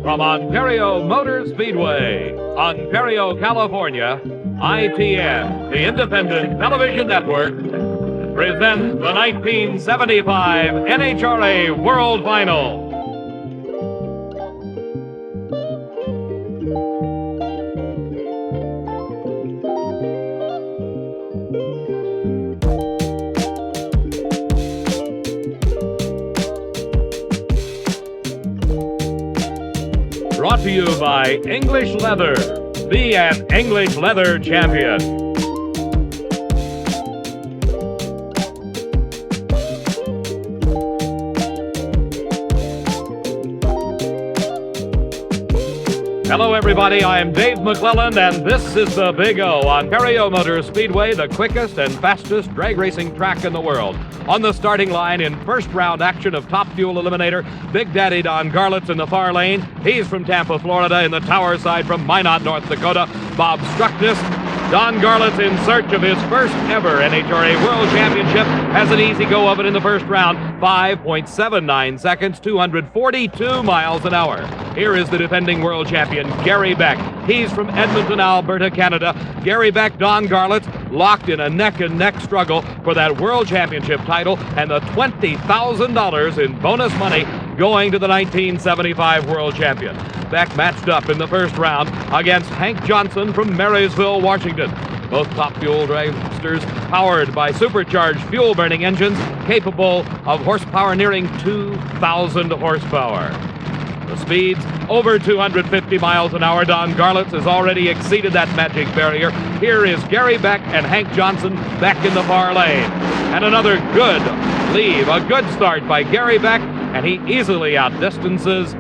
From Ontario Motor Speedway, Ontario, California, ITN, the Independent Television Network, presents the 1975 NHRA World Finals. Brought to you by English Leather. Be an English Leather champion. Hello, everybody. I'm Dave McClelland, and this is the Big O, Ontario Motor Speedway, the quickest and fastest drag racing track in the world. On the starting line in first round action of Top Fuel Eliminator, Big Daddy Don Garlits in the far lane. He's from Tampa, Florida. In the tower side from Minot, North Dakota, Bob Struckness. Don Garlits, in search of his first ever NHRA World Championship, has an easy go of it in the first round. 5.79 seconds, 242 miles an hour. Here is the defending world champion, Gary Beck. He's from Edmonton, Alberta, Canada. Gary Beck, Don Garlits, locked in a neck-and-neck struggle for that world championship title and the $20,000 in bonus money going to the 1975 world champion. Beck matched up in the first round against Hank Johnson from Marysville, Washington. Both Top Fuel dragsters powered by supercharged fuel-burning engines capable of horsepower nearing 2,000 horsepower. The speeds over 250 miles an hour. Don Garlits has already exceeded that magic barrier. Here is Gary Beck and Hank Johnson back in the far lane. And another good leave, a good start by Gary Beck, and he easily outdistances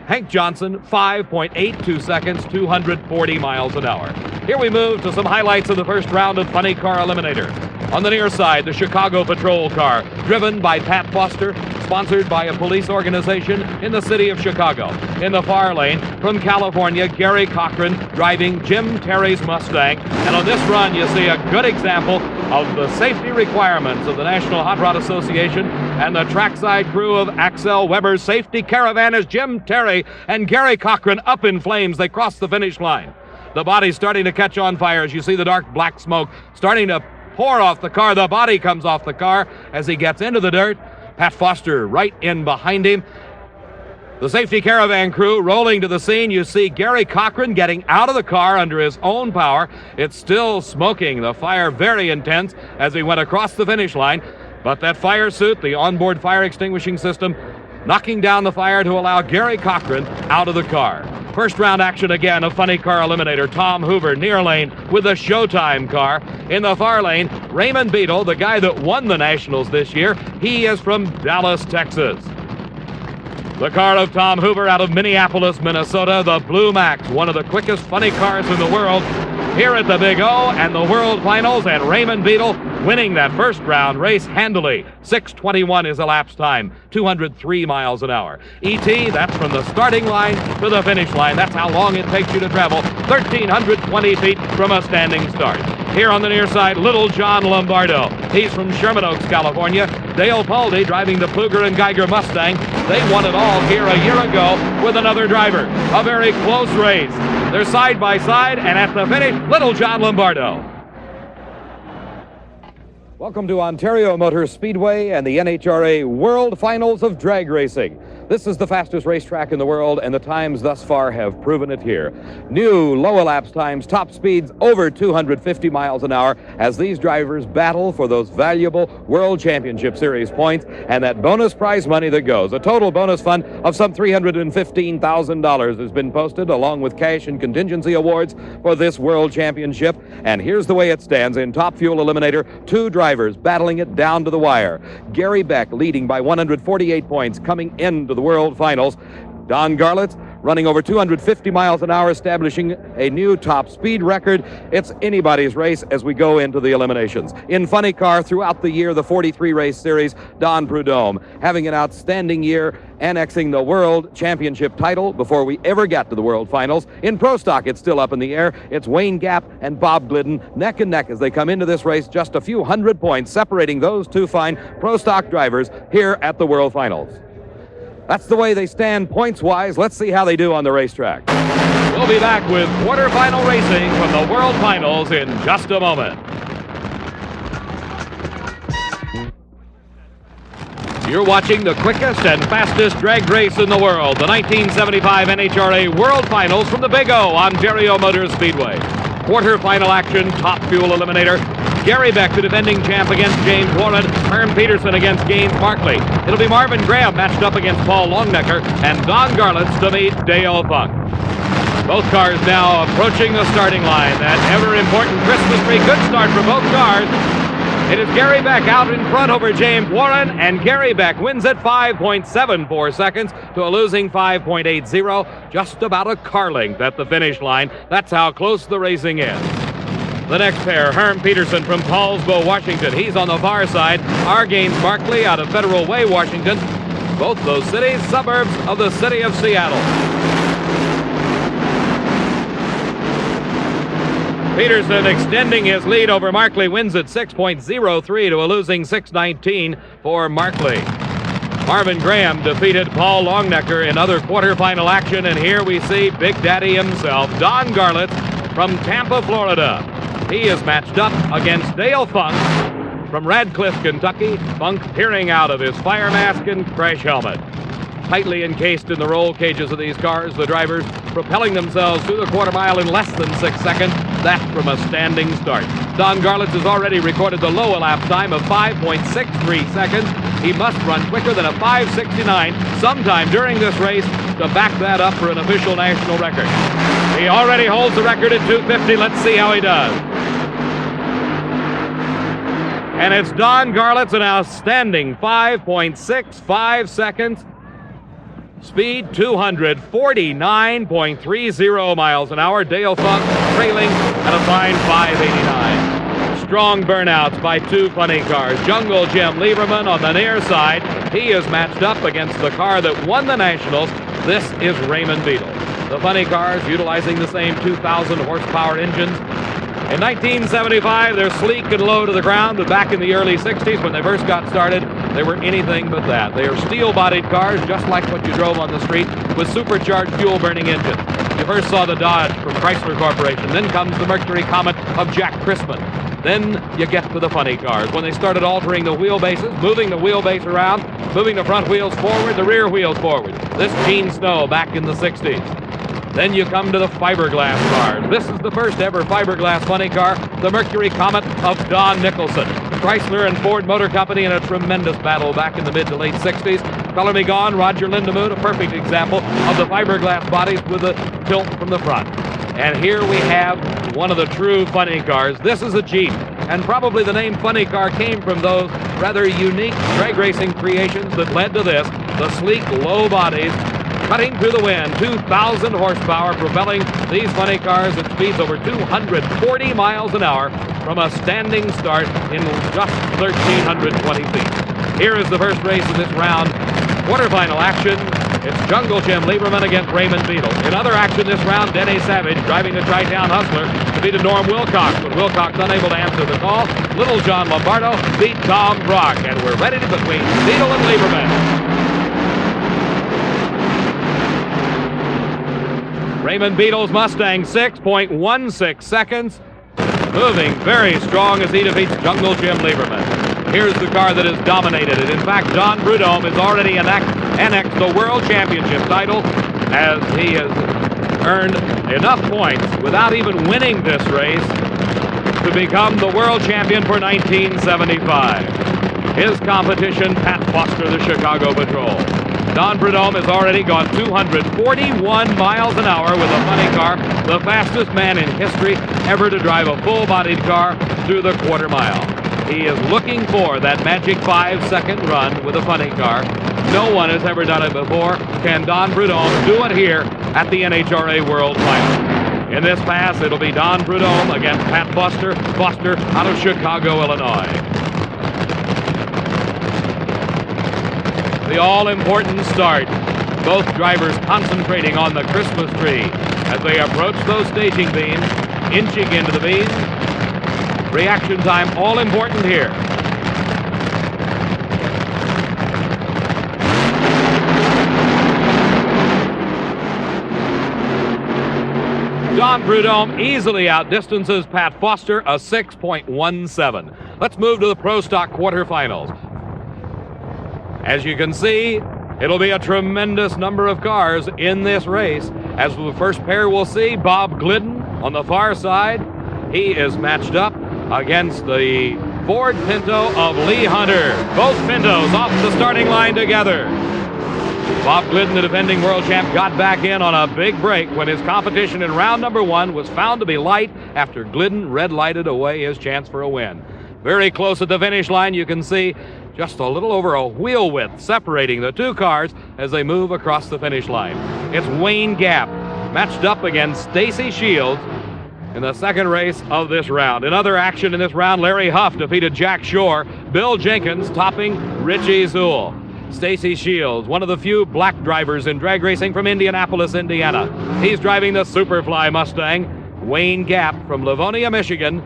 Hank Johnson, 5.82 seconds, 240 miles an hour. Here we move to some highlights of the first round of Funny Car Eliminator. On the near side, the Chicago Patrol car, driven by Pat Foster, sponsored by a police organization in the city of Chicago. In the far lane, from California, Gary Cochran driving Jim Terry's Mustang. And on this run, you see a good example of the safety requirements of the National Hot Rod Association and the trackside crew of Axel Weber's safety caravan as Jim Terry and Gary Cochran up in flames. They cross the finish line. The body's starting to catch on fire as you see the dark black smoke starting to pour off the car. The body comes off the car as he gets into the dirt. Pat Foster right in behind him. The safety caravan crew rolling to the scene. You see Gary Cochran getting out of the car under his own power. It's still smoking. The fire very intense as he went across the finish line. But that fire suit, the onboard fire extinguishing system, knocking down the fire to allow Gary Cochran out of the car. First round action again of Funny Car Eliminator. Tom Hoover near lane with the Showtime car. In the far lane, Raymond Beadle, the guy that won the Nationals this year. He is from Dallas, Texas. The car of Tom Hoover out of Minneapolis, Minnesota, the Blue Max, one of the quickest funny cars in the world. Here at the Big O and the World Finals, and Raymond Beadle winning that first round race handily. 6:21 is elapsed time, 203 miles an hour. E.T., that's from the starting line to the finish line. That's how long it takes you to travel, 1,320 feet from a standing start. Here on the near side, Little John Lombardo. He's from Sherman Oaks, California. Dale Paldy driving the Pluger and Geiger Mustang. They won it all here a year ago with another driver. A very close race. They're side by side, and at the finish, Little John Lombardo. Welcome to Ontario Motor Speedway and the NHRA World Finals of Drag Racing. This is the fastest racetrack in the world, and the times thus far have proven it here. New low elapsed times, top speeds over 250 miles an hour as these drivers battle for those valuable World Championship Series points and that bonus prize money that goes. A total bonus fund of some $315,000 has been posted, along with cash and contingency awards for this World Championship. And here's the way it stands in Top Fuel Eliminator. Two drivers battling it down to the wire. Gary Beck leading by 148 points coming into the World Finals. Don Garlits running over 250 miles an hour, establishing a new top speed record. It's anybody's race as we go into the eliminations. In Funny Car, throughout the year, the 43 race series, Don Prudhomme having an outstanding year, annexing the World Championship title before we ever got to the World Finals. In Pro Stock, it's still up in the air. It's Wayne Gap and Bob Glidden neck and neck as they come into this race, just a few hundred points separating those two fine Pro Stock drivers here at the World Finals. That's the way they stand points-wise. Let's see how they do on the racetrack. We'll be back with quarterfinal racing from the World Finals in just a moment. You're watching the quickest and fastest drag race in the world, the 1975 NHRA World Finals from the Big O, Ontario Motor Speedway. Quarterfinal action, top fuel eliminator. Gary Beck, the defending champ, against James Warren. Herm Peterson against Gaines Markley. It'll be Marvin Graham matched up against Paul Longnecker, and Don Garlitz to meet Dale Funk. Both cars now approaching the starting line. That ever-important Christmas tree. Good start for both cars. It is Gary Beck out in front over James Warren, and Gary Beck wins at 5.74 seconds to a losing 5.80, just about a car length at the finish line. That's how close the racing is. The next pair, Herm Peterson from Paulsbo, Washington. He's on the far side. Gaines Markley out of Federal Way, Washington. Both those cities, suburbs of the city of Seattle. Peterson extending his lead over Markley, wins at 6.03 to a losing 6.19 for Markley. Marvin Graham defeated Paul Longnecker in other quarterfinal action, and here we see Big Daddy himself, Don Garlitz from Tampa, Florida. He is matched up against Dale Funk from Radcliffe, Kentucky. Funk peering out of his fire mask and crash helmet. Tightly encased in the roll cages of these cars, the drivers propelling themselves through the quarter mile in less than 6 seconds. That from a standing start. Don Garlitz has already recorded the low lap time of 5.63 seconds. He must run quicker than a 5.69 sometime during this race to back that up for an official national record. He already holds the record at 2:50. Let's see how he does. And it's Don Garlitz, an outstanding 5.65 seconds. Speed 249.30 miles an hour. Dale Funk trailing at a fine 589. Strong burnouts by two funny cars. Jungle Jim Lieberman on the near side. He is matched up against the car that won the Nationals. This is Raymond Beadle. The funny cars utilizing the same 2,000 horsepower engines. In 1975, they're sleek and low to the ground, but back in the early 60s, when they first got started, they were anything but that. They are steel-bodied cars, just like what you drove on the street, with supercharged fuel-burning engines. You first saw the Dodge from Chrysler Corporation. Then comes the Mercury Comet of Jack Christman. Then you get to the funny cars, when they started altering the wheelbases, moving the wheelbase around, moving the front wheels forward, the rear wheels forward. This Gene Snow back in the 60s. Then you come to the fiberglass cars. This is the first ever fiberglass funny car, the Mercury Comet of Don Nicholson. Chrysler and Ford Motor Company in a tremendous battle back in the mid to late 60s. Color Me Gone, Roger Lindemood, a perfect example of the fiberglass bodies with a tilt from the front. And here we have one of the true funny cars. This is a Jeep, and probably the name funny car came from those rather unique drag racing creations that led to this, the sleek, low bodies, cutting through the wind, 2,000 horsepower, propelling these funny cars at speeds over 240 miles an hour from a standing start in just 1,320 feet. Here is the first race of this round, quarterfinal action. It's Jungle Jim Lieberman against Raymond Beadle. In other action this round, Denny Savage, driving the Tri-Town Hustler, defeated Norm Wilcox, but Wilcox unable to answer the call. Little John Lombardo beat Tom Brock, and we're ready to between Beadle and Lieberman. Raymond Beadle's Mustang, 6.16 seconds, moving very strong as he defeats Jungle Jim Lieberman. Here's the car that has dominated it. In fact, Don Prudhomme has already annexed the World Championship title, as he has earned enough points without even winning this race to become the world champion for 1975. His competition, Pat Foster, the Chicago Patrol. Don Prudhomme has already gone 241 miles an hour with a funny car, the fastest man in history ever to drive a full-bodied car through the quarter mile. He is looking for that magic 5-second run with a funny car. No one has ever done it before. Can Don Prudhomme do it here at the NHRA World Finals? In this pass, it'll be Don Prudhomme against Pat Foster out of Chicago, Illinois. The all-important start. Both drivers concentrating on the Christmas tree as they approach those staging beams, inching into the beams. Reaction time, all important here. Don Prudhomme easily outdistances Pat Foster, a 6.17. Let's move to the Pro Stock quarterfinals. As you can see, it'll be a tremendous number of cars in this race. As the first pair we'll see, Bob Glidden on the far side. He is matched up against the Ford Pinto of Lee Hunter. Both Pintos off the starting line together. Bob Glidden, the defending world champ, got back in on a big break when his competition in round number 1 was found to be light after Glidden red-lighted away his chance for a win. Very close at the finish line, you can see just a little over a wheel width separating the two cars as they move across the finish line. It's Wayne Gap matched up against Stacy Shields in the second race of this round. In other action in this round, Larry Huff defeated Jack Shore. Bill Jenkins topping Richie Zool. Stacy Shields, one of the few black drivers in drag racing from Indianapolis, Indiana. He's driving the Superfly Mustang. Wayne Gap from Livonia, Michigan,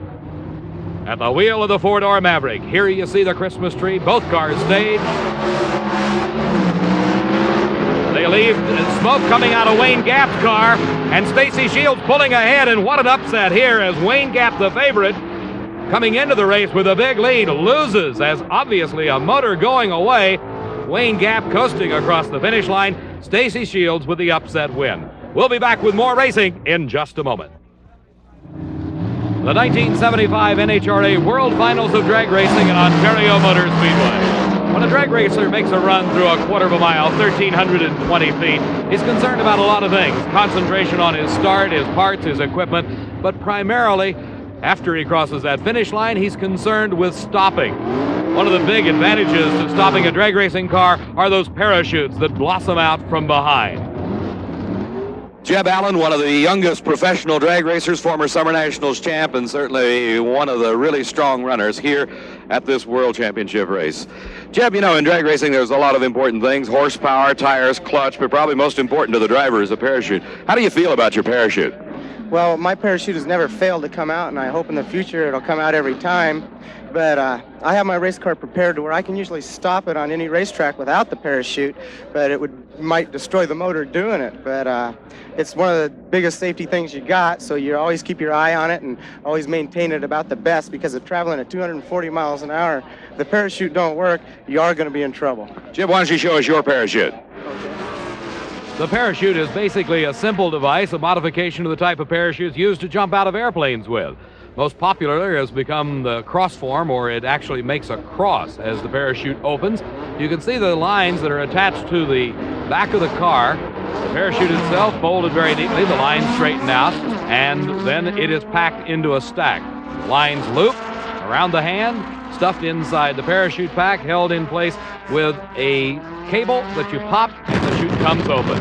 at the wheel of the four-door Maverick. Here you see the Christmas tree. Both cars stayed. They leave smoke coming out of Wayne Gap's car, and Stacy Shields pulling ahead, and what an upset here as Wayne Gap, the favorite, coming into the race with a big lead, loses as obviously a motor going away. Wayne Gap coasting across the finish line. Stacy Shields with the upset win. We'll be back with more racing in just a moment. The 1975 NHRA World Finals of drag racing at Ontario Motor Speedway. When a drag racer makes a run through a quarter of a mile, 1,320 feet, he's concerned about a lot of things. Concentration on his start, his parts, his equipment, but primarily, after he crosses that finish line, he's concerned with stopping. One of the big advantages to stopping a drag racing car are those parachutes that blossom out from behind. Jeb Allen, one of the youngest professional drag racers, former Summer Nationals champ, and certainly one of the really strong runners here at this World Championship race. Jeb, you know, in drag racing there's a lot of important things: horsepower, tires, clutch, but probably most important to the driver is a parachute. How do you feel about your parachute? Well, my parachute has never failed to come out, and I hope in the future it'll come out every time. But I have my race car prepared to where I can usually stop it on any racetrack without the parachute, but it might destroy the motor doing it. But it's one of the biggest safety things you got, so you always keep your eye on it and always maintain it about the best, because if traveling at 240 miles an hour, if the parachute don't work, you are going to be in trouble. Jeb, why don't you show us your parachute? Okay. The parachute is basically a simple device, a modification of the type of parachutes used to jump out of airplanes with. Most popular has become the cross form, or it actually makes a cross as the parachute opens. You can see the lines that are attached to the back of the car. The parachute itself folded very neatly, the lines straightened out, and then it is packed into a stack. Lines loop around the hand, stuffed inside the parachute pack, held in place with a cable that you pop and the chute comes open.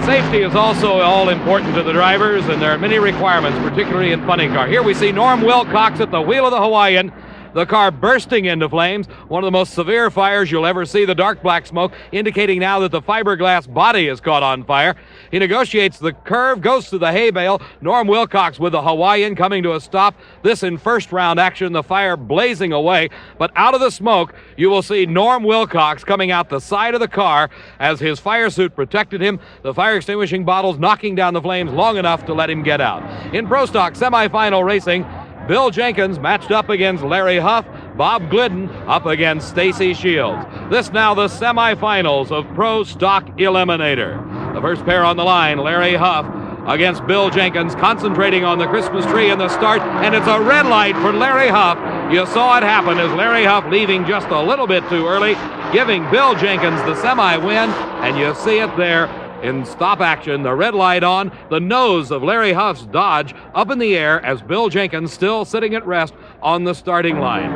Safety is also all important to the drivers, and there are many requirements, particularly in funny car. Here we see Norm Wilcox at the wheel of the Hawaiian, the car bursting into flames, one of the most severe fires you'll ever see, the dark black smoke indicating now that the fiberglass body is caught on fire. He negotiates the curve, goes to the hay bale. Norm Wilcox with the Hawaiian coming to a stop. This in first round action, the fire blazing away, but out of the smoke you will see Norm Wilcox coming out the side of the car as his fire suit protected him, the fire extinguishing bottles knocking down the flames long enough to let him get out. In Pro Stock semifinal racing, Bill Jenkins matched up against Larry Huff, Bob Glidden up against Stacy Shields. This now the semifinals of Pro Stock Eliminator. The first pair on the line, Larry Huff against Bill Jenkins, concentrating on the Christmas tree in the start, and it's a red light for Larry Huff. You saw it happen as Larry Huff leaving just a little bit too early, giving Bill Jenkins the semi-win, and you see it there in stop action, the red light on, the nose of Larry Huff's Dodge up in the air as Bill Jenkins still sitting at rest on the starting line.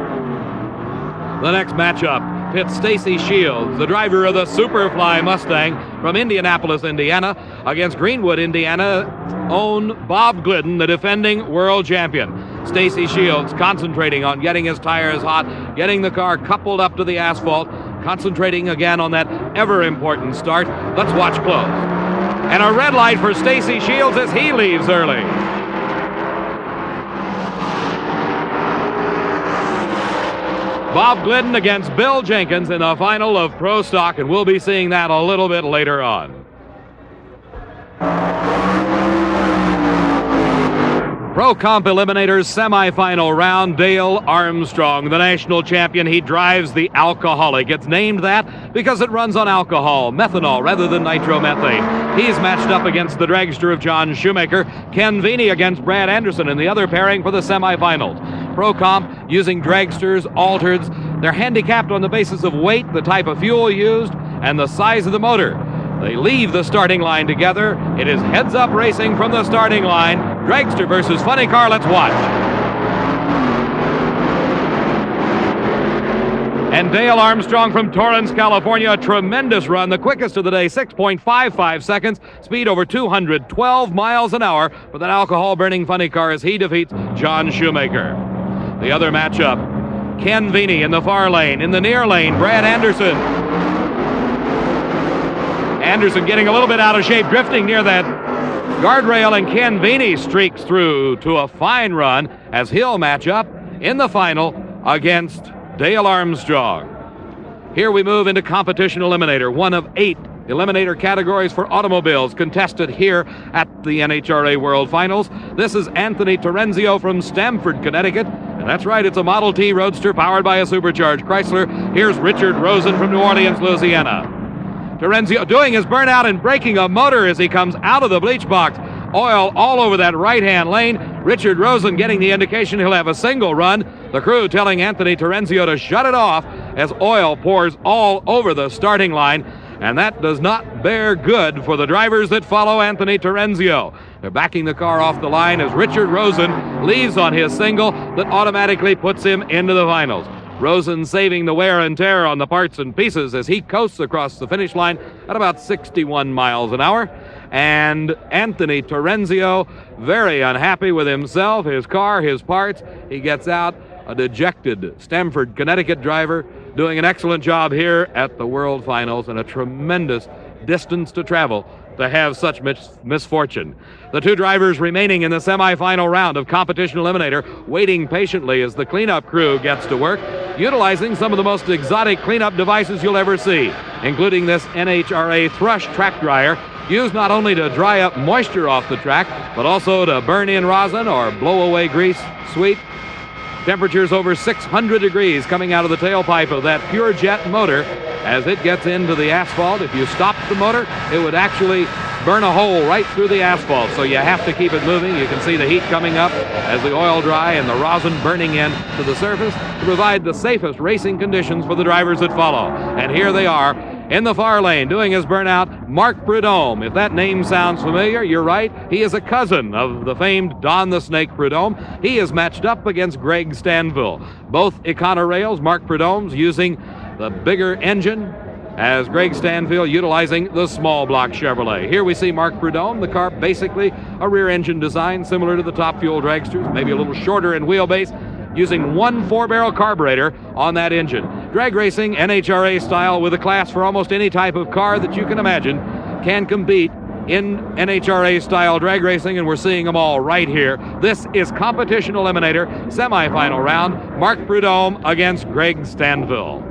The next matchup pits Stacy Shields, the driver of the Superfly Mustang from Indianapolis, Indiana, against Greenwood, Indiana, own Bob Glidden, the defending world champion. Stacy Shields concentrating on getting his tires hot, getting the car coupled up to the asphalt, concentrating again on that ever-important start. Let's watch close. And a red light for Stacy Shields as he leaves early. Bob Glidden against Bill Jenkins in the final of Pro Stock, and we'll be seeing that a little bit later on. Pro Comp Eliminators semifinal round. Dale Armstrong, the national champion. He drives the alcoholic. It's named that because it runs on alcohol, methanol, rather than nitromethane. He's matched up against the dragster of John Shoemaker. Ken Veeney against Brad Anderson in the other pairing for the semifinals. Pro Comp using dragsters, altereds. They're handicapped on the basis of weight, the type of fuel used, and the size of the motor. They leave the starting line together. It is heads-up racing from the starting line. Dragster versus funny car. Let's watch. And Dale Armstrong from Torrance, California, a tremendous run, the quickest of the day, 6.55 seconds, speed over 212 miles an hour for that alcohol-burning funny car as he defeats John Shoemaker. The other matchup, Ken Veeney in the far lane. In the near lane, Brad Anderson. Anderson getting a little bit out of shape, drifting near that guardrail, and Ken Veeney streaks through to a fine run as he'll match up in the final against Dale Armstrong. Here we move into competition eliminator, one of 8 eliminator categories for automobiles contested here at the NHRA World Finals. This is Anthony Terenzio from Stamford, Connecticut. And that's right, it's a Model T Roadster powered by a supercharged Chrysler. Here's Richard Rosen from New Orleans, Louisiana. Terenzio doing his burnout and breaking a motor as he comes out of the bleach box. Oil all over that right-hand lane. Richard Rosen getting the indication he'll have a single run. The crew telling Anthony Terenzio to shut it off as oil pours all over the starting line. And that does not bear good for the drivers that follow Anthony Terenzio. They're backing the car off the line as Richard Rosen leaves on his single that automatically puts him into the finals. Rosen saving the wear and tear on the parts and pieces as he coasts across the finish line at about 61 miles an hour. And Anthony Terenzio, very unhappy with himself, his car, his parts. He gets out, a dejected Stamford, Connecticut driver, doing an excellent job here at the World Finals, and a tremendous distance to travel to have such misfortune. The 2 drivers remaining in the semifinal round of competition eliminator, waiting patiently as the cleanup crew gets to work, utilizing some of the most exotic cleanup devices you'll ever see, including this NHRA Thrush track dryer, used not only to dry up moisture off the track, but also to burn in rosin or blow away grease. Sweet. Temperatures over 600 degrees coming out of the tailpipe of that pure jet motor as it gets into the asphalt. If you stopped the motor, it would actually burn a hole right through the asphalt, so you have to keep it moving. You can see the heat coming up as the oil dry and the rosin burning in to the surface to provide the safest racing conditions for the drivers that follow. And here they are in the far lane doing his burnout, Mark Prudhomme. If that name sounds familiar, you're right. He is a cousin of the famed Don the Snake Prudhomme. He is matched up against Greg Stanfill. Both Econorails, Mark Prudhomme's using the bigger engine, as Greg Stanfill utilizing the small block Chevrolet. Here we see Mark Prudhomme, the car basically a rear engine design similar to the top fuel dragsters, maybe a little shorter in wheelbase, using 1 4-barrel carburetor on that engine. Drag racing, NHRA style, with a class for almost any type of car that you can imagine, can compete in NHRA style drag racing, and we're seeing them all right here. This is competition eliminator, semifinal round, Mark Prudhomme against Greg Stanfill.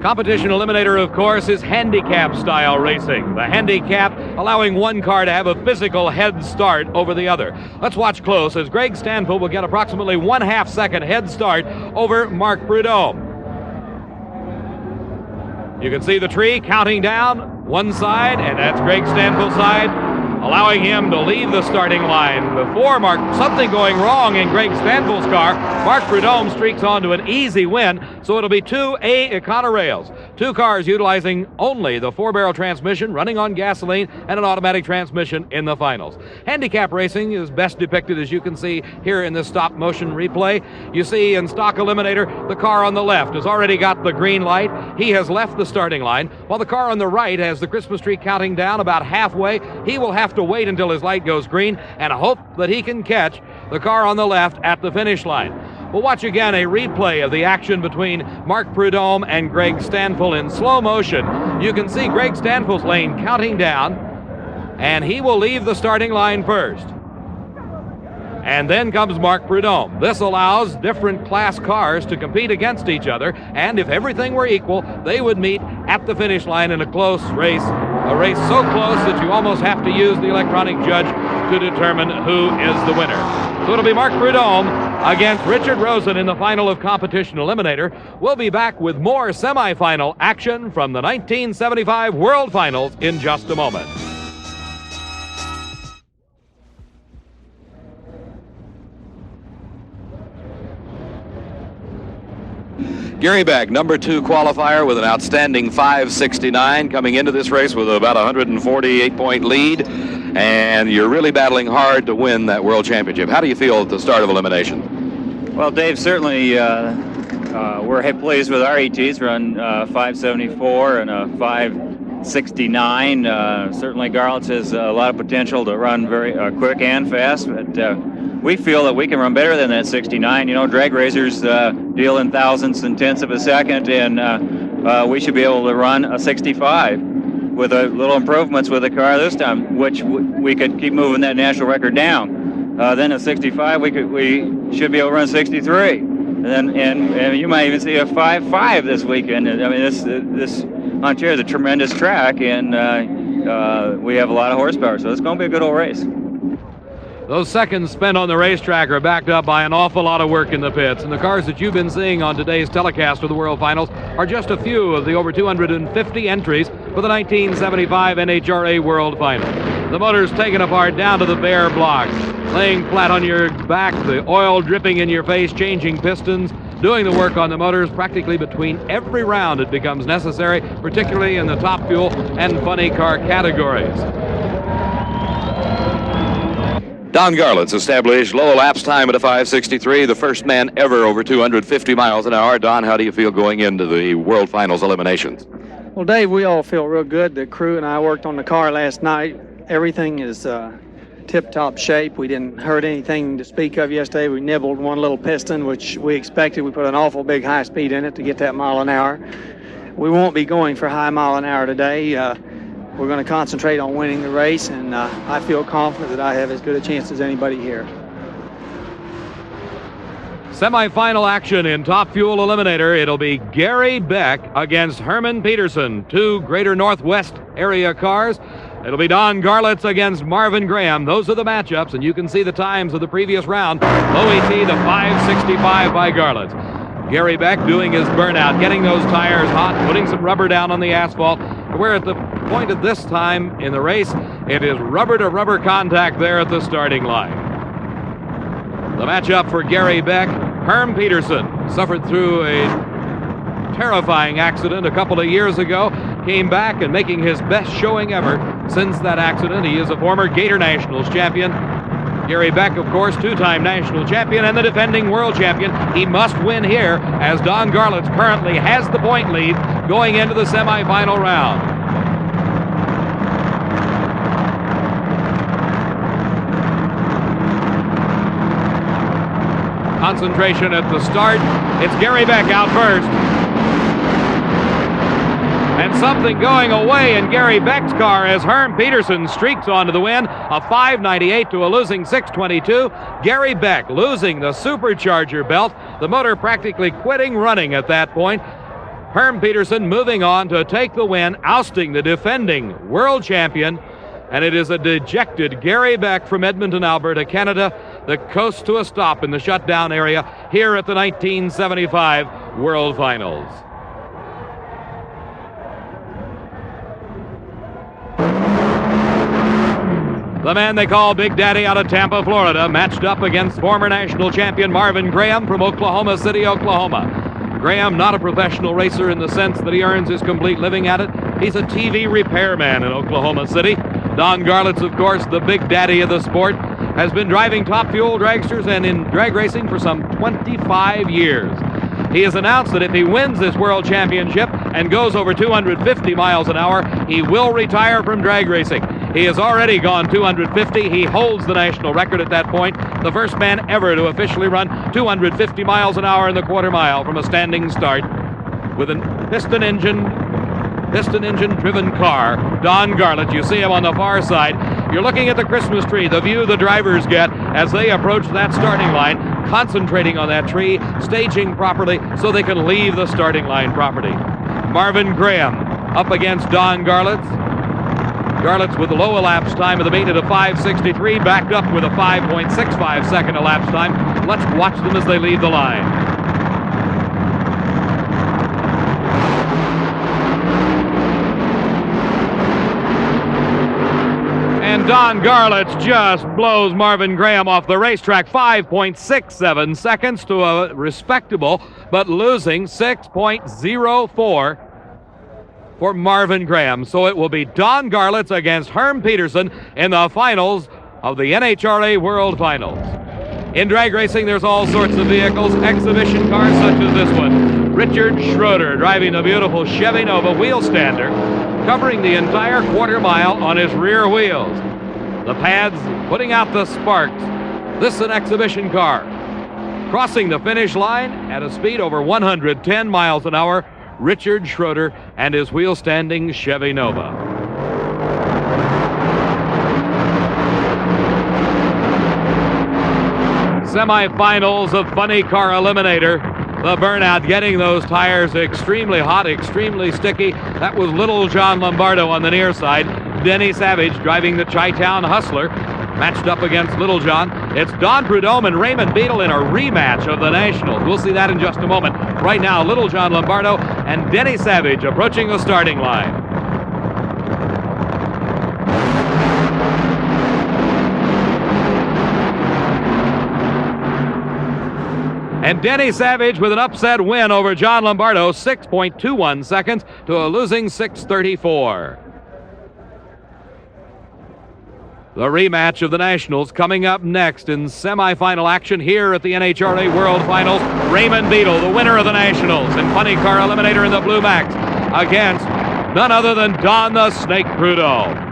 Competition eliminator, of course, is handicap style racing. The handicap allowing one car to have a physical head start over the other. Let's watch close as Greg Stanfill will get approximately 1/2 second head start over Mark Prudhomme. You can see the tree counting down one side, and that's Greg Stanfill's side, allowing him to leave the starting line before something going wrong in Greg Stanfill's car. Mark Prudhomme streaks on to an easy win, so it'll be 2 Econorails. 2 cars utilizing only the 4-barrel transmission, running on gasoline, and an automatic transmission in the finals. Handicap racing is best depicted, as you can see here in this stop-motion replay. You see in stock eliminator, the car on the left has already got the green light. He has left the starting line, while the car on the right has the Christmas tree counting down about halfway. He will have to wait until his light goes green and hope that he can catch the car on the left at the finish line. We'll watch again a replay of the action between Mark Prudhomme and Greg Stanfill in slow motion. You can see Greg Stanfill's lane counting down, and he will leave the starting line first. And then comes Mark Prudhomme. This allows different class cars to compete against each other, and if everything were equal, they would meet at the finish line in a close race, a race so close that you almost have to use the electronic judge to determine who is the winner. So it'll be Mark Prudhomme against Richard Rosen in the final of Competition Eliminator. We'll be back with more semifinal action from the 1975 World Finals in just a moment. Gary Beck, number 2 qualifier with an outstanding 5:69, coming into this race with about a 148-point lead, and you're really battling hard to win that World Championship. How do you feel at the start of elimination? Well, Dave, certainly we're pleased with our ETs, run 5:74 and a 5:69. Certainly Garlitz has a lot of potential to run very quick and fast, but we feel that we can run better than that 69. You know, drag racers deal in thousandths and tenths of a second, and we should be able to run a 65 with a little improvements with the car this time, which we could keep moving that national record down. Then at 65, we should be able to run 63, and you might even see a 5.5 this weekend. I mean, this Ontario is a tremendous track, and we have a lot of horsepower, so it's going to be a good old race. Those seconds spent on the racetrack are backed up by an awful lot of work in the pits, and the cars that you've been seeing on today's telecast of the World Finals are just a few of the over 250 entries for the 1975 NHRA World Finals. The motor's taken apart down to the bare blocks, laying flat on your back, the oil dripping in your face, changing pistons, doing the work on the motors practically between every round it becomes necessary, particularly in the top fuel and funny car categories. Don Garlitz established low elapsed time at a 5:63, the first man ever over 250 miles an hour. Don, how do you feel going into the World Finals eliminations? Well, Dave, we all feel real good. The crew and I worked on the car last night. Everything is tip-top shape. We didn't hurt anything to speak of yesterday. We nibbled one little piston, which we expected. We put an awful big high speed in it to get that mile an hour. We won't be going for high mile an hour today. We're going to concentrate on winning the race, and I feel confident that I have as good a chance as anybody here. Semi-final action in Top Fuel Eliminator. It'll be Gary Beck against Herman Peterson, 2 Greater Northwest area cars. It'll be Don Garlitz against Marvin Graham. Those are the matchups, and you can see the times of the previous round. Low ET, the 5:65 by Garlitz. Gary Beck doing his burnout, getting those tires hot, putting some rubber down on the asphalt. We're at the point at this time in the race, it is rubber-to-rubber contact there at the starting line. The matchup for Gary Beck, Herm Peterson suffered through a terrifying accident a couple of years ago, came back and making his best showing ever since that accident. He is a former Gator Nationals champion. Gary Beck, of course, 2-time national champion and the defending world champion. He must win here, as Don Garlitz currently has the point lead going into the semifinal round. Concentration at the start. It's Gary Beck out first. And something going away in Gary Beck's car as Herm Peterson streaks onto the win, a 598 to a losing 622. Gary Beck losing the supercharger belt, the motor practically quitting running at that point. Herm Peterson moving on to take the win, ousting the defending world champion. And it is a dejected Gary Beck from Edmonton, Alberta, Canada, that coasts to a stop in the shutdown area here at the 1975 World Finals. The man they call Big Daddy out of Tampa, Florida, matched up against former national champion Marvin Graham from Oklahoma City, Oklahoma. Graham, not a professional racer in the sense that he earns his complete living at it. He's a TV repairman in Oklahoma City. Don Garlitz, of course, the Big Daddy of the sport, has been driving top fuel dragsters and in drag racing for some 25 years. He has announced that if he wins this world championship and goes over 250 miles an hour, he will retire from drag racing. He has already gone 250. He holds the national record at that point. The first man ever to officially run 250 miles an hour in the quarter mile from a standing start with a piston engine driven car. Don Garlitz, you see him on the far side. You're looking at the Christmas tree, the view the drivers get as they approach that starting line, concentrating on that tree, staging properly so they can leave the starting line properly. Marvin Graham up against Don Garlitz. Garlits with the low elapsed time of the meet at a 5:63, backed up with a 5.65 second elapsed time. Let's watch them as they leave the line. And Don Garlits just blows Marvin Graham off the racetrack, 5.67 seconds to a respectable, but losing 6.04 for Marvin Graham. So it will be Don Garlits against Herm Peterson in the finals of the NHRA World Finals. In drag racing, there's all sorts of vehicles, exhibition cars such as this one. Richard Schroeder driving the beautiful Chevy Nova wheel stander, covering the entire quarter mile on his rear wheels. The pads putting out the sparks. This is an exhibition car. Crossing the finish line at a speed over 110 miles an hour, Richard Schroeder and his wheel-standing Chevy Nova. Semifinals of Funny Car Eliminator. The burnout, getting those tires extremely hot, extremely sticky. That was Little John Lombardo on the near side. Denny Savage driving the Chi-Town Hustler, matched up against Little John. It's Don Prudhomme and Raymond Beadle in a rematch of the Nationals. We'll see that in just a moment. Right now, Little John Lombardo and Denny Savage approaching the starting line. And Denny Savage with an upset win over John Lombardo, 6.21 seconds to a losing 6:34. The rematch of the Nationals coming up next in semifinal action here at the NHRA World Finals. Raymond Beadle, the winner of the Nationals, and Funny Car Eliminator in the Blue Max, against none other than Don the Snake Prudhomme.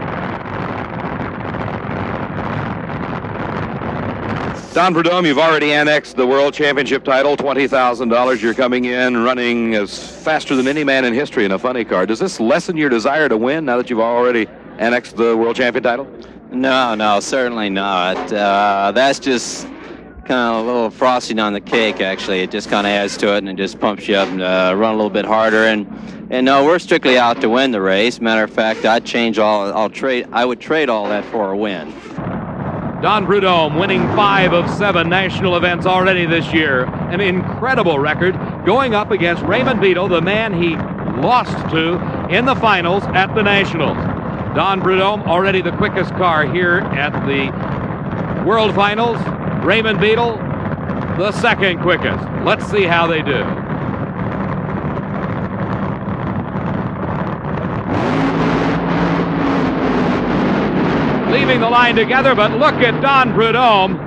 Don Prudhomme, you've already annexed the World Championship title, $20,000. You're coming in running as faster than any man in history in a funny car. Does this lessen your desire to win now that you've already annexed the World Champion title? No, certainly not. That's just kind of a little frosting on the cake, actually. It just kind of adds to it, and it just pumps you up and run a little bit harder. And no, we're strictly out to win the race. Matter of fact, I would trade all that for a win. Don Prudhomme winning 5 of 7 national events already this year. An incredible record, going up against Raymond Beadle, the man he lost to in the finals at the Nationals. Don Prudhomme already the quickest car here at the World Finals. Raymond Beadle, the second quickest. Let's see how they do. Leaving the line together, but look at Don Prudhomme.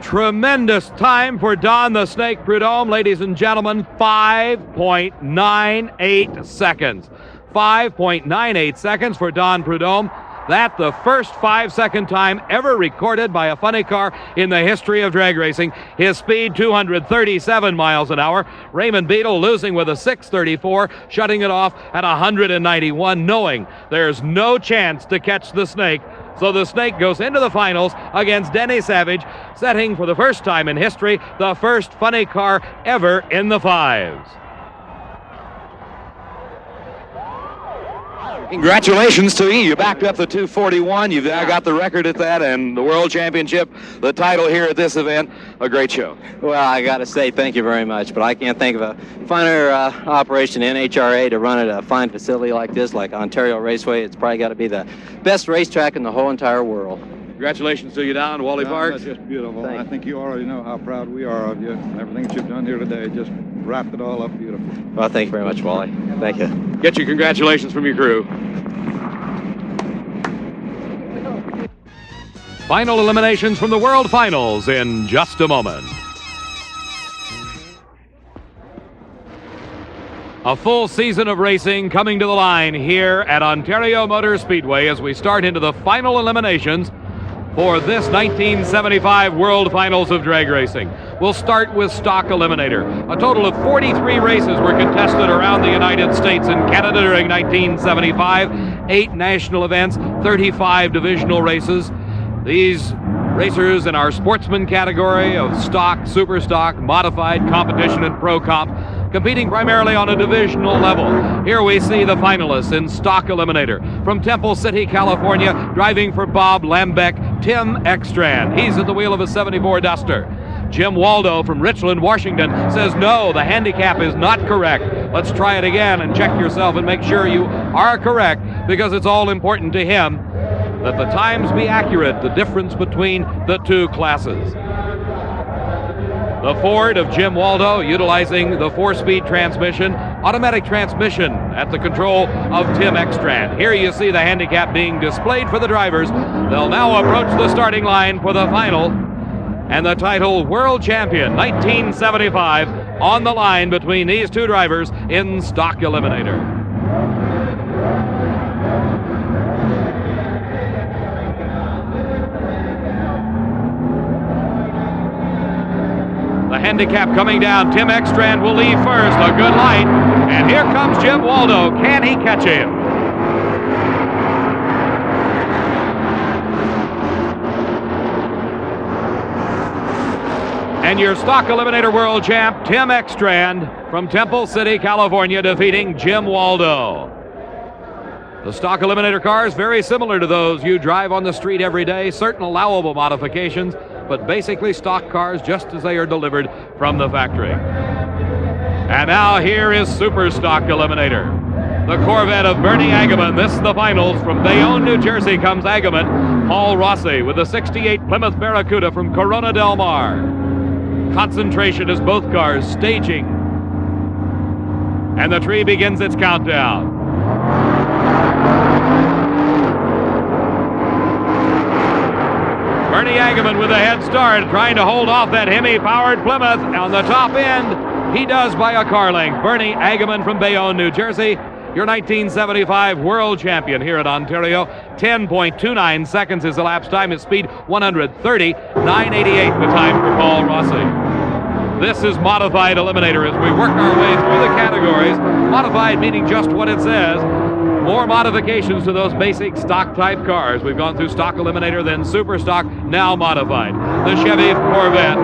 Tremendous time for Don the Snake Prudhomme, ladies and gentlemen, 5.98 seconds. 5.98 seconds for Don Prudhomme. That's the first 5-second time ever recorded by a funny car in the history of drag racing. His speed, 237 miles an hour. Raymond Beadle losing with a 6:34, shutting it off at 191, knowing there's no chance to catch the Snake. So the Snake goes into the finals against Denny Savage, setting for the first time in history the first funny car ever in the fives. Congratulations to you. You backed up the 241. You've now got the record at that and the World Championship, the title here at this event. A great show. Well, I got to say thank you very much, but I can't think of a finer operation in NHRA to run at a fine facility like this, like Ontario Raceway. It's probably got to be the best racetrack in the whole entire world. Congratulations to you, Don. Wally Parks. That's just beautiful. I think you already know how proud we are of you. Everything that you've done here today just wrapped it all up beautiful. Well, thank you very much, Wally. Thank you. Get your congratulations from your crew. Final eliminations from the World Finals in just a moment. A full season of racing coming to the line here at Ontario Motor Speedway as we start into the final eliminations for this 1975 World Finals of drag racing. We'll start with stock eliminator. A total of 43 races were contested around the United States and Canada during 1975. 8 national events, 35 divisional races. These racers in our sportsman category of stock, super stock, modified, competition, and pro comp competing primarily on a divisional level. Here we see the finalists in stock eliminator. From Temple City, California, driving for Bob Lambeck, Tim Ekstrand. He's at the wheel of a 74 Duster. Jim Waldo from Richland, Washington says no, the handicap is not correct. Let's try it again and check yourself and make sure you are correct, because it's all important to him that the times be accurate, the difference between the two classes. The Ford of Jim Waldo utilizing the 4-speed transmission, automatic transmission at the control of Tim Ekstrand. Here you see the handicap being displayed for the drivers. They'll now approach the starting line for the final, and the title World Champion 1975 on the line between these two drivers in stock eliminator. The handicap coming down. Tim Ekstrand will leave first. A good light. And here comes Jim Waldo. Can he catch him? And your stock eliminator world champ, Tim Ekstrand from Temple City, California, defeating Jim Waldo. The stock eliminator cars very similar to those you drive on the street every day. Certain allowable modifications, but basically stock cars just as they are delivered from the factory. And now here is Super Stock Eliminator. The Corvette of Bernie Agaman. This is the finals. From Bayonne, New Jersey comes Agaman. Paul Rossi with the 68 Plymouth Barracuda from Corona Del Mar. Concentration as both cars staging. And the tree begins its countdown. Bernie Agaman with a head start, trying to hold off that Hemi-powered Plymouth on the top end. He does by a car length. Bernie Agaman from Bayonne, New Jersey, your 1975 world champion here at Ontario. 10.29 seconds is the lapse time. His speed 130, 988 the time for Paul Rossi. This is Modified Eliminator as we work our way through the categories. Modified meaning just what it says. More modifications to those basic stock type cars. We've gone through stock eliminator, then super stock, now modified. The Chevy Corvette.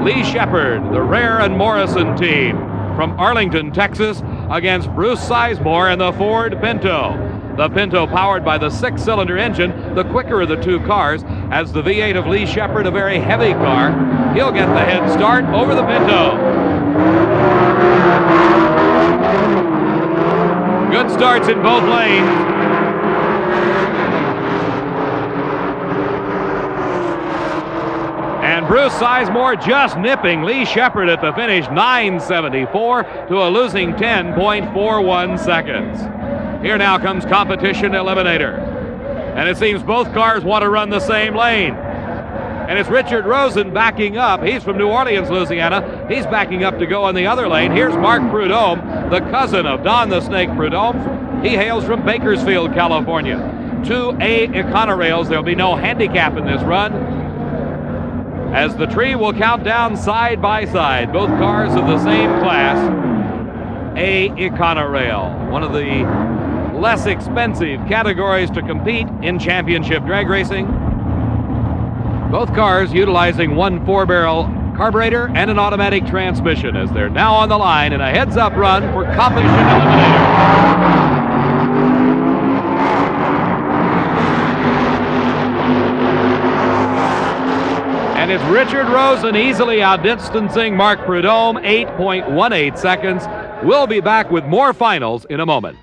Lee Shepard, the Rare and Morrison team from Arlington, Texas, against Bruce Sizemore and the Ford Pinto. The Pinto powered by the 6-cylinder engine, the quicker of the two cars, as the V8 of Lee Shepard, a very heavy car. He'll get the head start over the Pinto. Good starts in both lanes. And Bruce Sizemore just nipping Lee Shepard at the finish, 9:74 to a losing 10.41 seconds. Here now comes Competition Eliminator. And it seems both cars want to run the same lane. And it's Richard Rosen backing up. He's from New Orleans, Louisiana. He's backing up to go on the other lane. Here's Mark Prudhomme, the cousin of Don the Snake Prudhomme. He hails from Bakersfield, California. 2A Econorails. There'll be no handicap in this run, as the tree will count down side by side. Both cars of the same class. A Econorail, one of the less expensive categories to compete in championship drag racing. Both cars utilizing one 4-barrel carburetor and an automatic transmission, as they're now on the line in a heads-up run for Competition Eliminator. And it's Richard Rosen easily outdistancing Mark Prudhomme, 8.18 seconds. We'll be back with more finals in a moment.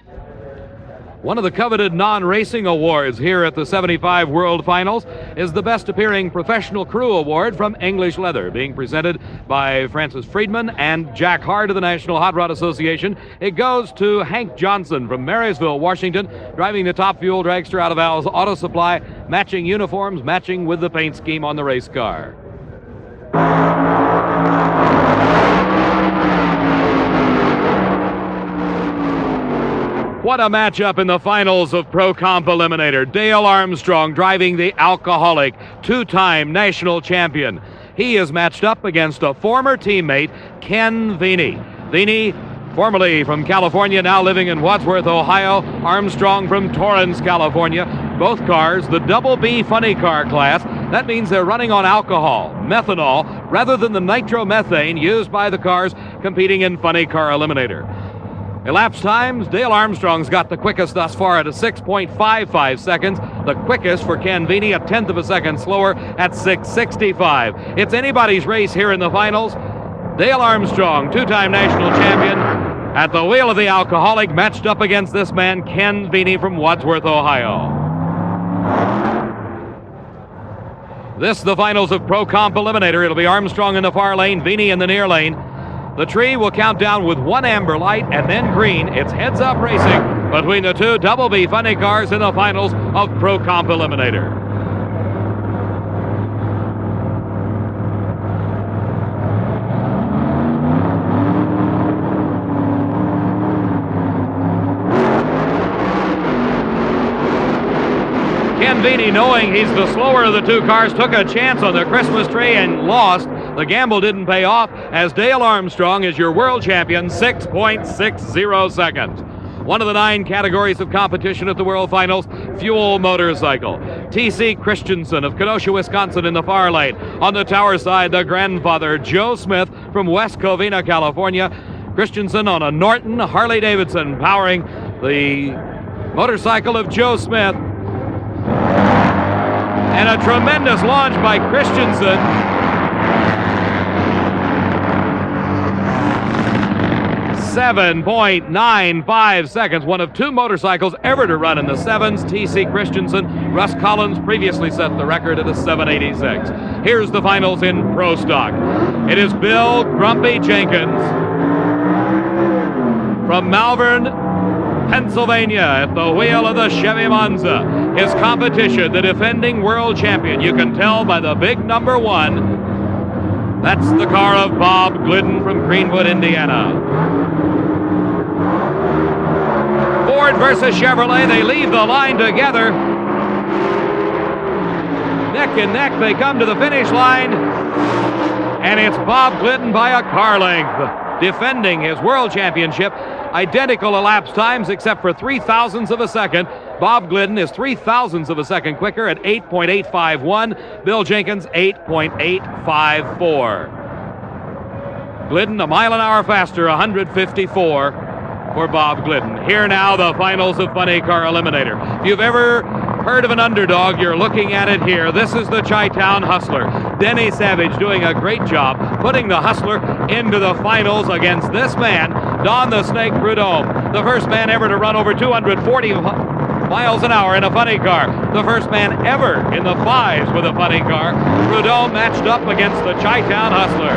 One of the coveted non-racing awards here at the 75 World Finals is the Best Appearing Professional Crew Award from English Leather, being presented by Francis Friedman and Jack Hart of the National Hot Rod Association. It goes to Hank Johnson from Marysville, Washington, driving the Top Fuel dragster out of Al's Auto Supply, matching uniforms, matching with the paint scheme on the race car. What a matchup in the finals of Pro Comp Eliminator. Dale Armstrong driving the alcoholic, two-time national champion. He is matched up against a former teammate, Ken Veeney. Veeney, formerly from California, now living in Wadsworth, Ohio. Armstrong from Torrance, California. Both cars, the Double B funny car class. That means they're running on alcohol, methanol, rather than the nitromethane used by the cars competing in Funny Car Eliminator. Elapsed times, Dale Armstrong's got the quickest thus far at a 6.55 seconds. The quickest for Ken Veeney, a tenth of a second slower at 6.65. It's anybody's race here in the finals. Dale Armstrong, two-time national champion, at the wheel of the alcoholic, matched up against this man, Ken Veeney from Wadsworth, Ohio. This is the finals of Pro Comp Eliminator. It'll be Armstrong in the far lane, Veeney in the near lane. The tree will count down with one amber light and then green. It's heads-up racing between the two Double B funny cars in the finals of Pro Comp Eliminator. Ken Veeney, knowing he's the slower of the two cars, took a chance on the Christmas tree and lost. The gamble didn't pay off, as Dale Armstrong is your world champion, 6.60 seconds. One of the 9 categories of competition at the World Finals, fuel motorcycle. T.C. Christensen of Kenosha, Wisconsin in the far lane. On the tower side, the grandfather, Joe Smith from West Covina, California. Christensen on a Norton Harley-Davidson, powering the motorcycle of Joe Smith. And a tremendous launch by Christensen. 7.95 seconds, one of 2 motorcycles ever to run in the 7s. T.C. Christensen, Russ Collins previously set the record at a 7.86. Here's the finals in Pro Stock. It is Bill Grumpy Jenkins from Malvern, Pennsylvania, at the wheel of the Chevy Monza. His competition, the defending world champion. You can tell by the big number 1. That's the car of Bob Glidden from Greenwood, Indiana. Ford versus Chevrolet, they leave the line together. Neck and neck, they come to the finish line. And it's Bob Glidden by a car length, defending his world championship. Identical elapsed times except for 3/1000ths of a second. Bob Glidden is 3/1000ths of a second quicker at 8.851. Bill Jenkins, 8.854. Glidden a mile an hour faster, 154 for Bob Glidden. Here now, the finals of Funny Car Eliminator. If you've ever heard of an underdog, you're looking at it here. This is the Chi-Town Hustler. Denny Savage doing a great job putting the Hustler into the finals against this man, Don the Snake Prudhomme, the first man ever to run over 240 miles an hour in a funny car. The first man ever in the 5s with a funny car. Prudhomme matched up against the Chi-Town Hustler.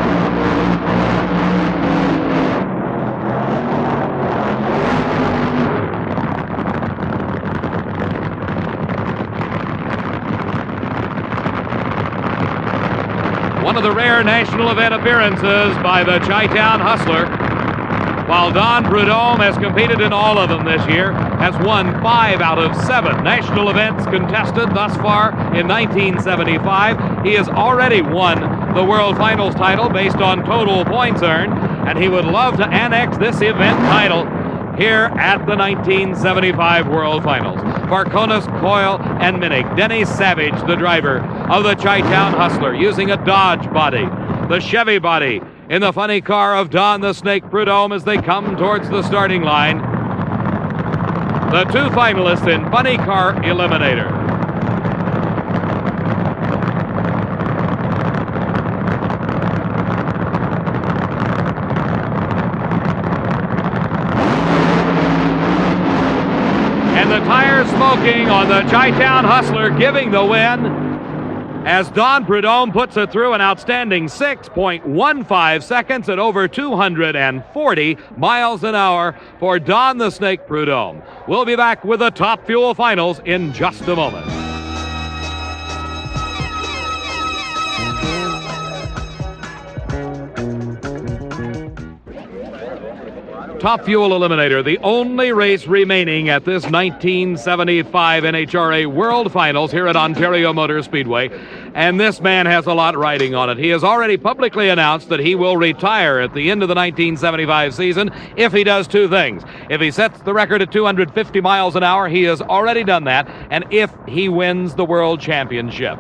One of the rare national event appearances by the Chi-Town Hustler. While Don Prudhomme has competed in all of them this year, has won 5 out of 7 national events contested thus far in 1975. He has already won the World Finals title based on total points earned, and he would love to annex this event title here at the 1975 World Finals. Farconis, Coyle, and Minnick. Denny Savage, the driver of the Chi-Town Hustler, using a Dodge body. The Chevy body in the funny car of Don the Snake Prudhomme as they come towards the starting line. The 2 finalists in Funny Car Eliminator. And the tires smoking on the Chi-Town Hustler, giving the win as Don Prudhomme puts it through an outstanding 6.15 seconds at over 240 miles an hour for Don the Snake Prudhomme. We'll be back with the Top Fuel Finals in just a moment. Top Fuel Eliminator, the only race remaining at this 1975 NHRA World Finals here at Ontario Motor Speedway. And this man has a lot riding on it. He has already publicly announced that he will retire at the end of the 1975 season if he does 2 things. If he sets the record at 250 miles an hour, he has already done that, and if he wins the World Championship.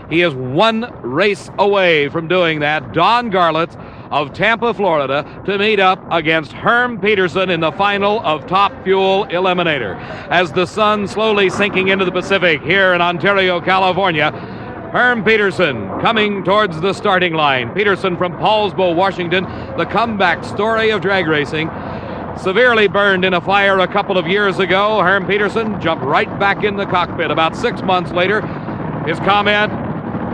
He is 1 race away from doing that. Don Garlits of Tampa, Florida, to meet up against Herm Peterson in the final of Top Fuel Eliminator. As the sun slowly sinking into the Pacific here in Ontario, California, Herm Peterson coming towards the starting line. Peterson from Paulsbo, Washington, the comeback story of drag racing. Severely burned in a fire a couple of years ago, Herm Peterson jumped right back in the cockpit. About 6 months later, his comment,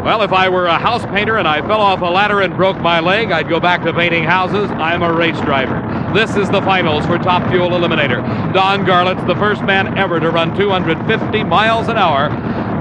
well, if I were a house painter and I fell off a ladder and broke my leg, I'd go back to painting houses. I'm a race driver. This is the finals for Top Fuel Eliminator. Don Garlett's the first man ever to run 250 miles an hour.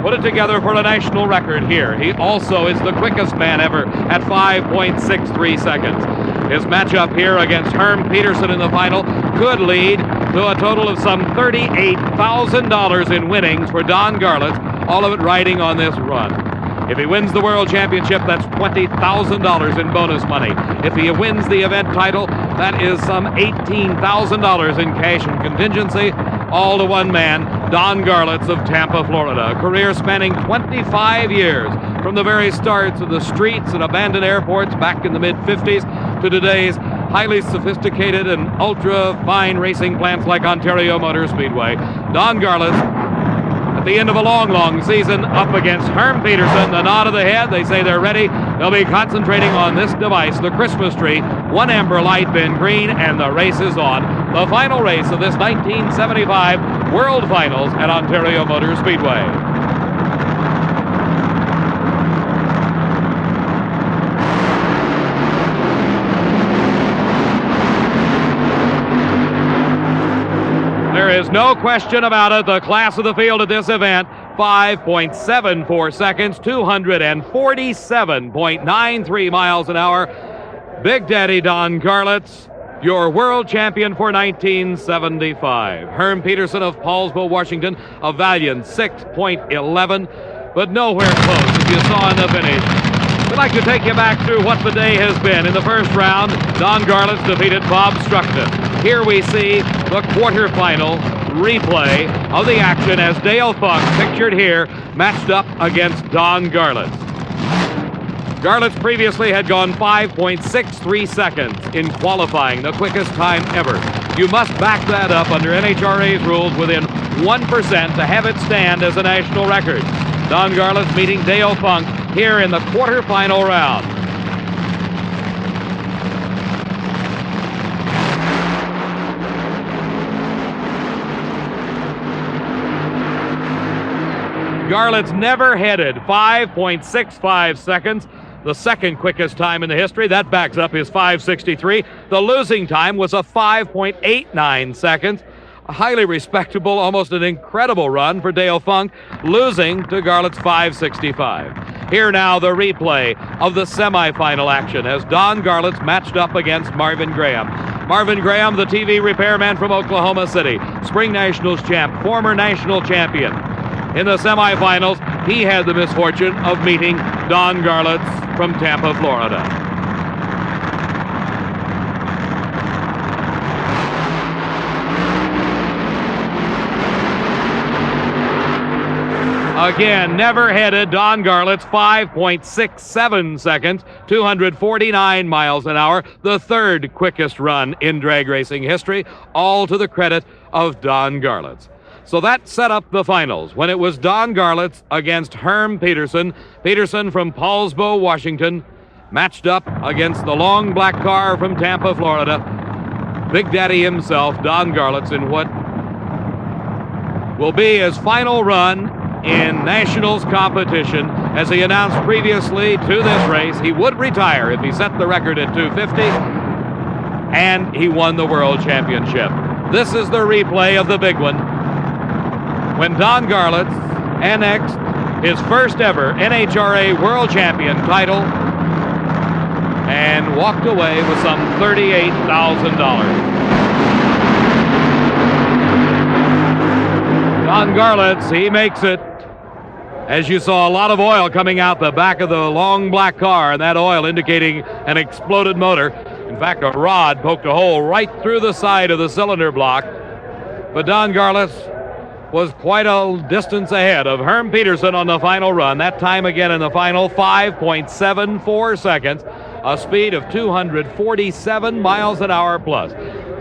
Put it together for a national record here. He also is the quickest man ever at 5.63 seconds. His matchup here against Herm Peterson in the final could lead to a total of some $38,000 in winnings for Don Garlett, all of it riding on this run. If he wins the World Championship, that's $20,000 in bonus money. If he wins the event title, that is some $18,000 in cash and contingency, all to one man, Don Garlett of Tampa, Florida. A career spanning 25 years, from the very starts of the streets and abandoned airports back in the mid-50s to today's highly sophisticated and ultra-fine racing plants like Ontario Motor Speedway. Don Garlett, at the end of a long, long season, up against Herm Peterson. The nod of the head, they say they're ready. They'll be concentrating on this device, the Christmas tree, one amber light been green, and the race is on. The final race of this 1975 World Finals at Ontario Motor Speedway. There is no question about it. The class of the field at this event, 5.74 seconds, 247.93 miles an hour. Big Daddy Don Garlett, your world champion for 1975. Herm Peterson of Paulsbo, Washington, a valiant 6.11, but nowhere close, as you saw in the finish. We'd like to take you back through what the day has been. In the first round, Don Garlett defeated Bob Struckton. Here we see the quarterfinal replay of the action as Dale Funk, pictured here, matched up against Don Garlett. Garlett previously had gone 5.63 seconds in qualifying, the quickest time ever. You must back that up under NHRA's rules within 1% to have it stand as a national record. Don Garlett meeting Dale Funk here in the quarterfinal round. Garlett's never headed 5.65 seconds, the second quickest time in the history. That backs up his 5.63. The losing time was a 5.89 seconds. A highly respectable, almost an incredible run for Dale Funk, losing to Garlett's 5.65. Here now the replay of the semifinal action as Don Garlett matched up against Marvin Graham. Marvin Graham, the TV repairman from Oklahoma City, Spring Nationals champ, former national champion. In the semifinals, he had the misfortune of meeting Don Garlett from Tampa, Florida. Again, never headed Don Garlett's 5.67 seconds, 249 miles an hour, the third quickest run in drag racing history, all to the credit of Don Garlett. So that set up the finals when it was Don Garlett against Herm Peterson. Peterson from Paulsbo, Washington, matched up against the long black car from Tampa, Florida. Big Daddy himself, Don Garlett, in what will be his final run in Nationals competition. As he announced previously to this race, he would retire if he set the record at 250, and he won the World Championship. This is the replay of the big one, when Don Garlett annexed his first ever NHRA World Champion title and walked away with some $38,000. Don Garlett, he makes it. As you saw, a lot of oil coming out the back of the long black car, and that oil indicating an exploded motor. In fact, a rod poked a hole right through the side of the cylinder block. But Don Garlett was quite a distance ahead of Herm Peterson on the final run. That time again in the final, 5.74 seconds. a speed of 247 miles an hour plus.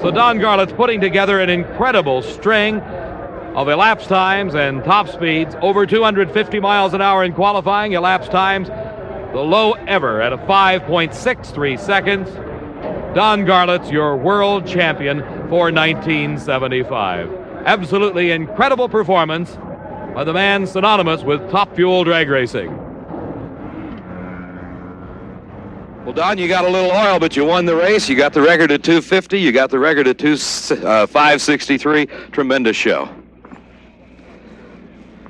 So Don Garlett's putting together an incredible string of elapsed times and top speeds, over 250 miles an hour in qualifying, elapsed times, the low ever at a 5.63 seconds. Don Garlett's your world champion for 1975. Absolutely incredible performance by the man synonymous with top fuel drag racing. Well, Don, you got a little oil, but you won the race. You got the record at 250. You got the record at 563. Tremendous show.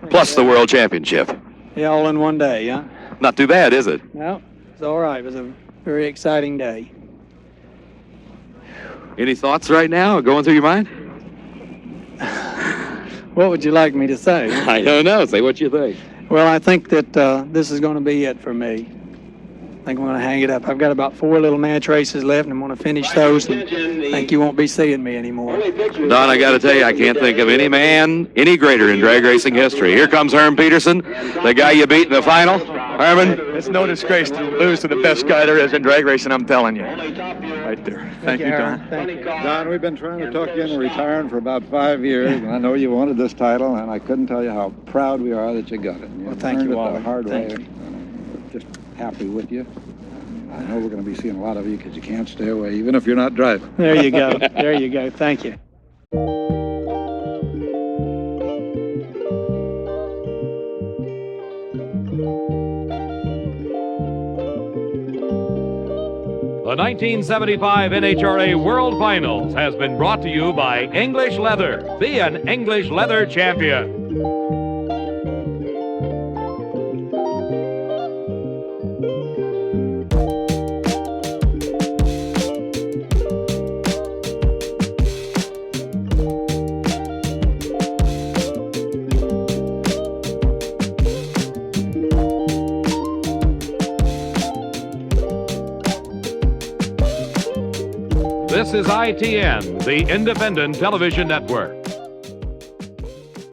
Plus the world championship. Yeah, all in one day, huh? Not too bad, is it? No, it's all right. It was a very exciting day. Any thoughts right now going through your mind? What would you like me to say? I don't know. Say what you think. Well, I think that this is going to be it for me. I think I'm going to hang it up. I've got about 4 little match races left, and I'm going to finish those, and I think you won't be seeing me anymore. Don, I got to tell you, I can't think of any man any greater in drag racing history. Here comes Herm Peterson, the guy you beat in the final. Herman? It's no disgrace to lose to the best guy there is in drag racing, I'm telling you. Right there. Thank you, Don. Thank you. Don, we've been trying to talk you into retiring for about 5 years, and I know you wanted this title, and I couldn't tell you how proud we are that you got it. Well, thank you, earned it Wally. the hard way. Thank you. We're just happy with you. I know we're going to be seeing a lot of you because you can't stay away, even if you're not driving. There you go. There you go. Thank you. The 1975 NHRA World Finals has been brought to you by English Leather. Be an English Leather champion. This is ITN, the Independent Television Network.